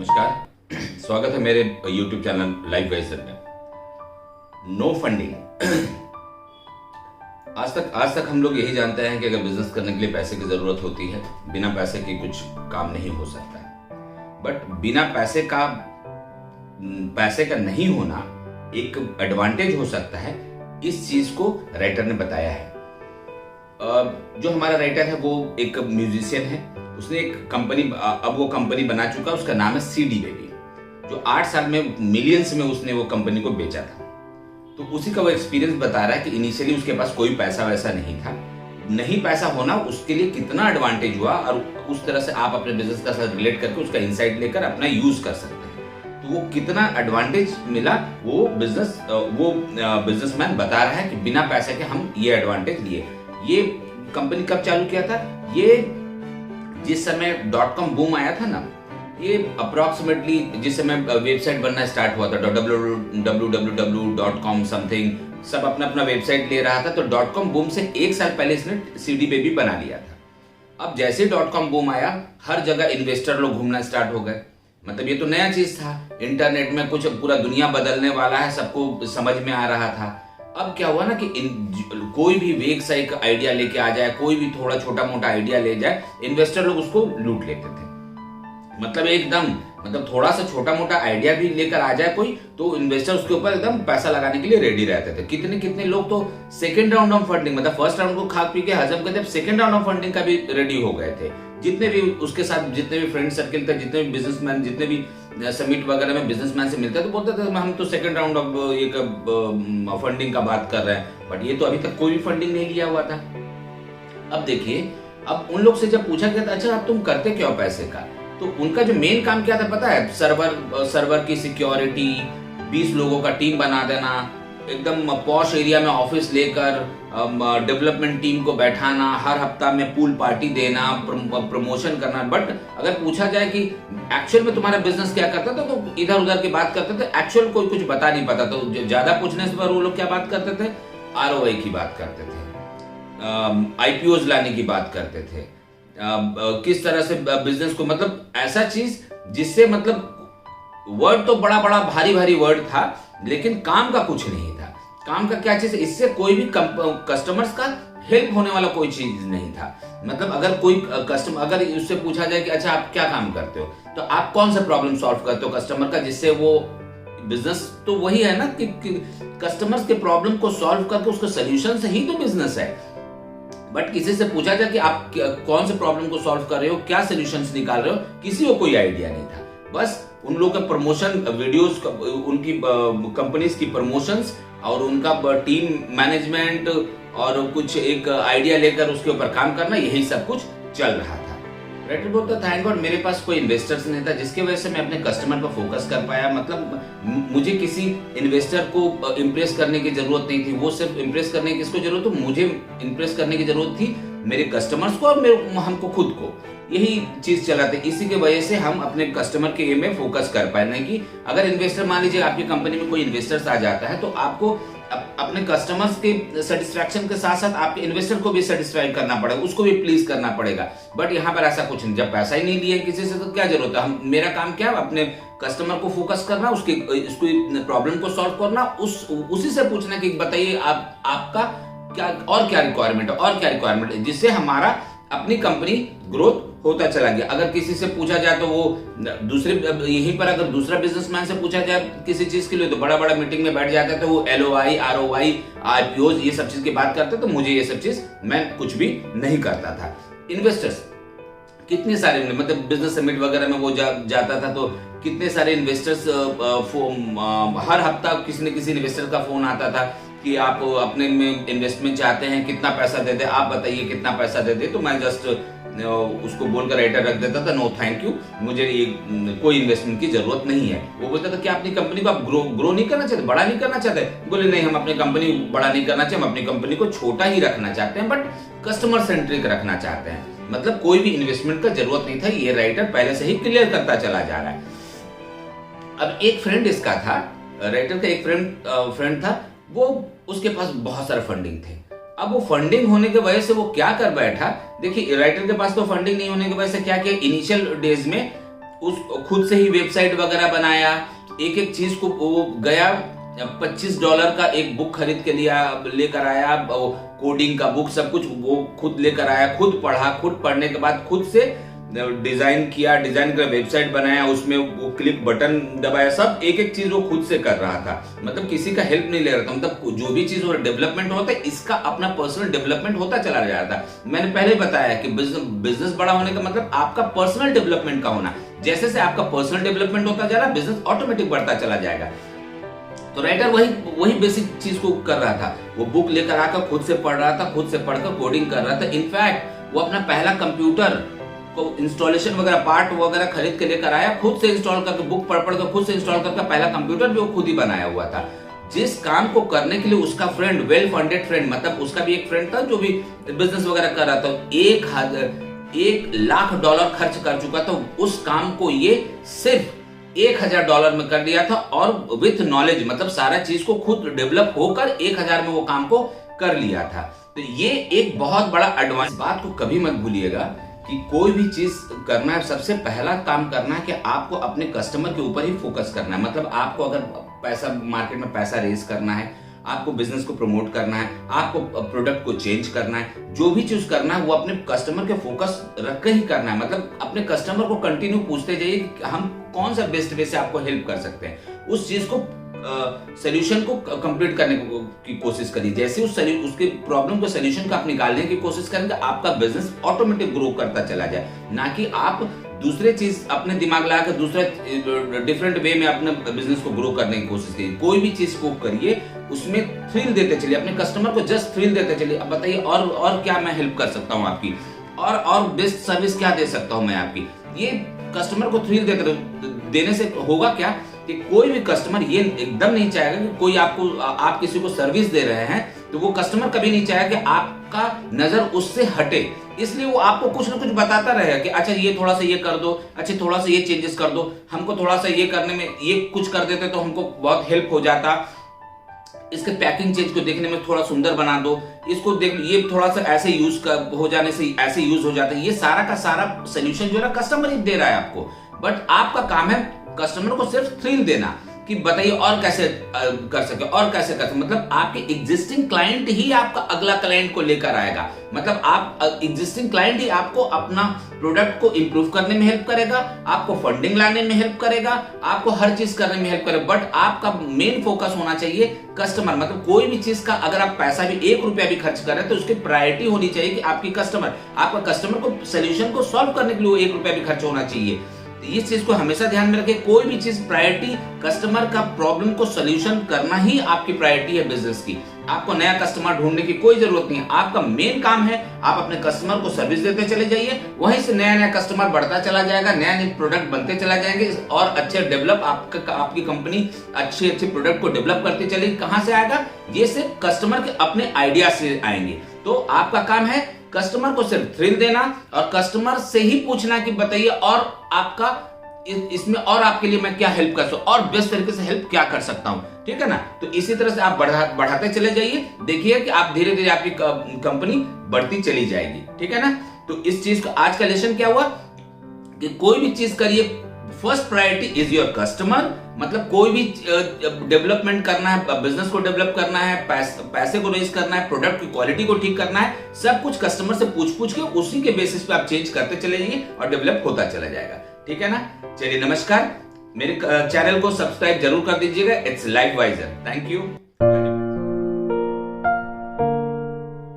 नमस्कार। स्वागत है मेरे YouTube चैनल लाइफ वाइजर में। No funding. आज तक हम लोग यही जानते हैं कि अगर बिजनेस करने के लिए पैसे की जरूरत होती है, बिना पैसे के कुछ काम नहीं हो सकता है। बट बिना पैसे का नहीं होना एक एडवांटेज हो सकता है। इस चीज को राइटर ने बताया है। जो हमारा राइटर है वो एक म्यूजिशियन है। उसने एक कंपनी, अब वो कंपनी बना चुका, उसका नाम है सीडी बेबी, जो 8 साल में मिलियंस में उसने वो कंपनी को बेचा था। तो उसी का वो एक्सपीरियंस बता रहा है कि इनिशियली उसके पास कोई पैसा वैसा नहीं था। नहीं पैसा होना उसके लिए कितना एडवांटेज हुआ, और उस तरह से आप अपने बिजनेस का साथ रिलेट करके उसका इंसाइट लेकर अपना यूज कर सकते हैं। तो वो कितना एडवांटेज मिला, वो बिजनेसमैन बता रहा है कि बिना पैसे के हम ये एडवांटेज लिए। ये कंपनी कब चालू किया था? ये जिस समय .com बूम आया था ना, ये अप्रोक्सीमेटली जिस समय वेबसाइट बनना स्टार्ट हुआ था, www.com समथिंग, सब अपना अपना वेबसाइट ले रहा था। तो .com बूम से 1 साल पहले इसने सीडी बेबी बना लिया था। अब जैसे .com बूम आया, हर जगह इन्वेस्टर लोग घूमना स्टार्ट हो गए। मतलब ये तो नया चीज था, इंटरनेट में कुछ पूरा दुनिया बदलने वाला है, सबको समझ में आ रहा था। अब क्या हुआ ना कि कोई भी वेग सा एक आइडिया लेके आ जाए, कोई भी थोड़ा छोटा मोटा आइडिया ले जाए, इन्वेस्टर लोग उसको लूट लेते थे। मतलब थोड़ा सा छोटा मोटा आइडिया भी लेकर आ जाए कोई, तो इन्वेस्टर उसके ऊपर एकदम पैसा लगाने के लिए रेडी रहते थे। कितने लोग तो सेकंड राउंड ऑफ फंडिंग, मतलब फर्स्ट राउंड को खा पी के हजम करते, सेकंड राउंड ऑफ फंडिंग का भी रेडी हो गए थे। जितने भी उसके साथ जितने भी फ्रेंड सर्किल थे, जितने भी बिजनेसमैन, जितने भी समिट वगैरह में बिजनेसमैन से मिलते तो बोलते थे हम तो सेकंड राउंड ऑफ एक फंडिंग का बात कर रहे हैं। बट ये तो अभी तक कोई भी फंडिंग नहीं लिया हुआ था। अब देखिए, अब उन लोग से जब पूछा गया था अच्छा अब तुम करते क्या हो पैसे का, तो उनका जो मेन काम क्या था पता है? सर्वर की सिक्योरिटी, 20 लोगों का टीम बना देना, एकदम पॉश एरिया में ऑफिस लेकर डेवलपमेंट टीम को बैठाना, हर हफ्ता में पूल पार्टी देना, प्रमोशन करना। बट अगर पूछा जाए कि एक्चुअल में तुम्हारा बिजनेस क्या करता था, तो इधर उधर की बात करते थे, एक्चुअल कोई कुछ बता नहीं पाता। तो ज्यादा पूछने से पर वो लोग क्या बात करते थे? ROI की बात करते थे, IPOs लाने की बात करते थे, किस तरह से बिजनेस को, मतलब ऐसा चीज जिससे, मतलब वर्ड तो बड़ा बड़ा भारी भारी वर्ड था, लेकिन काम का कुछ नहीं था। काम का क्या चीज? इससे कोई भी कस्टमर्स का हेल्प होने वाला कोई चीज नहीं था। मतलब अगर कोई कस्टमर, अगर उससे पूछा जाए कि अच्छा आप क्या काम करते हो, तो आप कौन सा प्रॉब्लम सॉल्व करते हो कस्टमर का, जिससे वो बिजनेस तो वही है ना कि कस्टमर्स के प्रॉब्लम को सॉल्व करके उसका सोल्यूशन से ही तो बिजनेस है। बट किसी से पूछा जाए कि आप कौन से प्रॉब्लम को सॉल्व कर रहे हो, क्या सोल्यूशंस निकाल रहे हो, किसी को कोई आइडिया नहीं था। बस उन लोगों का प्रमोशन वीडियोस, उनकी कंपनीज की प्रमोशंस और उनका टीम मैनेजमेंट और कुछ एक आइडिया लेकर उसके ऊपर काम करना, यही सब कुछ चल रहा था। राइटर बोलता थैंक गॉड मेरे पास कोई इन्वेस्टर्स नहीं था, जिसकी वजह से मैं अपने कस्टमर पर फोकस कर पाया। मतलब मुझे किसी इन्वेस्टर को इम्प्रेस करने की जरूरत नहीं थी। वो सिर्फ इम्प्रेस करने की किसको जरूरत थी? मुझे इम्प्रेस करने की जरूरत थी मेरे कस्टमर्स को और हमको खुद को। यही चीज चलाते, इसी की वजह से हम अपने कस्टमर के में फोकस कर पाए। नहीं कि अगर इन्वेस्टर, मान लीजिए आपकी कंपनी में कोई इन्वेस्टर्स आ जाता है, तो आपको अपने कस्टमर्स के सेटिस्फैक्शन के साथ साथ आपके इन्वेस्टर को भी सेटिस्फाई करना पड़ेगा, उसको भी प्लीज करना पड़ेगा। बट यहाँ पर ऐसा कुछ नहीं, जब पैसा ही नहीं लिया किसी से तो क्या जरूरत है? मेरा काम क्या है? अपने कस्टमर को फोकस करना, उसकी प्रॉब्लम को सॉल्व करना, उसी से पूछना कि बताइए आपका क्या रिक्वायरमेंट है, जिससे हमारा अपनी कंपनी ग्रोथ होता चला गया। अगर किसी से पूछा जाए तो वो दूसरे, यहीं पर अगर दूसरा बिजनेसमैन से पूछा जाए किसी चीज के लिए, तो बड़ा बड़ा मीटिंग में बैठ जाता है, तो वो LOI, ROI, IPOs ये सब चीज की बात करते। तो मुझे ये सब चीज मैं कुछ भी नहीं करता था। इन्वेस्टर्स कितने सारे, मतलब बिजनेस समिट वगैरह में वो जाता था, तो कितने सारे इन्वेस्टर्स, हर हफ्ता किसी न किसी इन्वेस्टर का फोन आता था कि आप अपने में इन्वेस्टमेंट चाहते हैं, कितना पैसा दे दे, आप बताइए कितना पैसा दे दे। तो मैं जस्ट उसको बोलकर राइटर रख देता था, नो थैंक यू, मुझे ये कोई इन्वेस्टमेंट की जरूरत नहीं है। वो बोलता था कि अपनी कंपनी को आप ग्रो नहीं करना चाहते, बड़ा नहीं करना चाहते? बोले नहीं, हम अपनी कंपनी बड़ा नहीं करना चाहते, हम अपनी कंपनी को छोटा ही रखना चाहते हैं, बट कस्टमर सेंट्रिक रखना चाहते हैं। मतलब कोई भी इन्वेस्टमेंट का जरूरत नहीं था, ये राइटर पहले से ही क्लियर करता चला जा रहा है। अब एक फ्रेंड इसका था, राइटर का एक फ्रेंड था, वो उसके पास बहुत सारे फंडिंग थे। अब वो फंडिंग होने की वजह से वो क्या कर बैठा, देखिए राइटर के पास तो फंडिंग नहीं होने की वजह से क्या किया, इनिशियल डेज में उस खुद से ही वेबसाइट वगैरह बनाया, एक एक चीज को वो गया, $25 का एक बुक खरीद के लिया, लेकर आया, कोडिंग का बुक सब कुछ वो खुद लेकर आया, खुद पढ़ा, खुद पढ़ने के बाद खुद से डिजाइन किया, डिजाइन कर वेबसाइट बनाया, उसमें वो क्लिक बटन दबाया, सब एक एक चीज वो खुद से कर रहा था। मतलब किसी का हेल्प नहीं ले रहा था। मतलब जो भी चीज डेवलपमेंट होता है, इसका अपना पर्सनल डेवलपमेंट होता चला जा रहा था। मैंने पहले बताया कि बिजनेस बड़ा होने का मतलब आपका पर्सनल डेवलपमेंट का होना। जैसे से आपका पर्सनल डेवलपमेंट होता जा रहा है, बिजनेस ऑटोमेटिक बढ़ता चला जाएगा। तो राइटर वही बेसिक चीज को कर रहा था। वो बुक लेकर आकर खुद से पढ़ रहा था, खुद से पढ़कर कोडिंग कर रहा था। इनफैक्ट वो अपना पहला कंप्यूटर को इंस्टॉलेशन वगैरह पार्ट वगैरह खरीद के लेकर आया, खुद से इंस्टॉल करके, बुक पढ़ कर खुद से इंस्टॉल करके पहला कंप्यूटर भी वो खुद ही बनाया हुआ था। जिस काम को करने के लिए उसका फ्रेंड, वेल फंडेड फ्रेंड, मतलब उसका भी एक फ्रेंड था जो भी बिजनेस वगैरह कर रहा था, $1,00,000 खर्च कर चुका था। उस काम को ये सिर्फ $1,000 में कर दिया था, और विथ नॉलेज, मतलब सारा चीज को खुद डेवलप होकर 1,000 में वो काम को कर लिया था। तो ये एक बहुत बड़ा एडवांस। बात को कभी मत भूलिएगा कि कोई भी चीज करना है, सबसे पहला काम करना है कि आपको अपने कस्टमर के ऊपर ही फोकस करना है। मतलब आपको अगर पैसा, मार्केट में पैसा रेज करना है, आपको बिजनेस को प्रमोट करना है, आपको प्रोडक्ट को चेंज करना है, जो भी चीज करना है वो अपने कस्टमर के फोकस रख के ही करना है। मतलब अपने कस्टमर को कंटिन्यू पूछते जाइए कि हम कौन सा बेस्ट वे से आपको हेल्प कर सकते हैं। उस चीज को सोल्यूशन को कंप्लीट करने की कोशिश करिए। जैसे उसके प्रॉब्लम को सोल्यूशन का आप निकालने की कोशिश करेंगे, आपका बिजनेस ऑटोमेटिक ग्रो करता चला जाए। ना कि आप दूसरे चीज अपने दिमाग लगाकर दूसरे डिफरेंट वे में अपने बिजनेस को ग्रो करने की कोशिश करिए। कोई भी चीज को करिए, उसमें थ्रिल देते चलिए, अपने कस्टमर को जस्ट थ्रिल देते चलिए। अब बताइए और क्या मैं हेल्प कर सकता हूँ आपकी, और बेस्ट सर्विस क्या दे सकता हूँ मैं आपकी। ये कस्टमर को थ्रिल देने से होगा क्या कि कोई भी कस्टमर ये एकदम नहीं चाहेगा कि कोई आप किसी को सर्विस दे रहे हैं तो वो कस्टमर कभी नहीं चाहेगा कि आपका नजर उससे हटे। इसलिए वो आपको कुछ ना कुछ बताता रहेगा कि अच्छा ये थोड़ा सा ये कर दो, अच्छा थोड़ा सा ये चेंजेस कर दो, हमको थोड़ा सा ये करने में ये कुछ कर देते तो हमको बहुत हेल्प हो जाता, इसके पैकिंग चेंज को देखने में थोड़ा सुंदर बना दो, इसको देख, ये थोड़ा सा ऐसे यूज हो जाने से ऐसे यूज हो जाता है। ये सारा का सारा सोल्यूशन जो है कस्टमर ही दे रहा है आपको, बट आपका काम है कस्टमर को सिर्फ थ्रिल देना कि बताइए और कैसे कर सके, और कैसे कर सके। मतलब आपके एग्जिस्टिंग क्लाइंट ही आपका अगला क्लाइंट को लेकर आएगा। मतलब आप एग्जिस्टिंग क्लाइंट ही आपको अपना प्रोडक्ट को इंप्रूव करने में हेल्प करेगा, आपको फंडिंग लाने में हेल्प करेगा, आपको हर चीज करने में हेल्प करेगा। बट आपका मेन फोकस होना चाहिए कस्टमर। मतलब कोई भी चीज का अगर आप पैसा भी ₹1 भी खर्च कर रहे हैं तो उसकी प्रायोरिटी होनी चाहिए कि आपकी कस्टमर, आपका कस्टमर को सोल्यूशन को सॉल्व करने के लिए ₹1 भी खर्च होना चाहिए। इस चीज को हमेशा ध्यान में रखें। कोई भी चीज प्रायोरिटी, कस्टमर का प्रॉब्लम को सोल्यूशन करना ही आपकी प्रायोरिटी है बिजनेस की। आपको नया कस्टमर ढूंढने की कोई जरूरत नहीं है। आपका मेन काम है आप अपने कस्टमर को सर्विस देते चले जाइए, वहीं से नया नया कस्टमर बढ़ता चला जाएगा, नया नया प्रोडक्ट बनते चला जाएंगे, और अच्छे डेवलप आपकी कंपनी अच्छे प्रोडक्ट को डेवलप करती चलेगी। कहां से आएगा? ये सिर्फ कस्टमर के अपने आइडिया से आएंगे। तो आपका काम है कस्टमर को सिर्फ थ्रिल देना और कस्टमर से ही पूछना कि बताइए और आपका इसमें और आपके लिए मैं क्या हेल्प कर सकता हूं और बेस्ट तरीके से हेल्प क्या कर सकता हूं। ठीक है ना? तो इसी तरह से आप बढ़ाते चले जाइए, देखिए कि आप धीरे धीरे आपकी कंपनी बढ़ती चली जाएगी। ठीक है ना? तो इस चीज का आज का लेसन क्या हुआ कि कोई भी चीज करिए, first priority is your customer. मतलब कोई भी डेवलपमेंट करना है, बिजनेस को डेवलप करना है, पैसे को रेज करना है, प्रोडक्ट की क्वालिटी को ठीक करना है, सब कुछ कस्टमर से पूछ के उसी के बेसिस पे आप चेंज करते चले जाइए और डेवलप होता चला जाएगा। ठीक है ना? चलिए नमस्कार, मेरे चैनल को सब्सक्राइब जरूर कर दीजिएगा। It's Life Wiser. Thank you.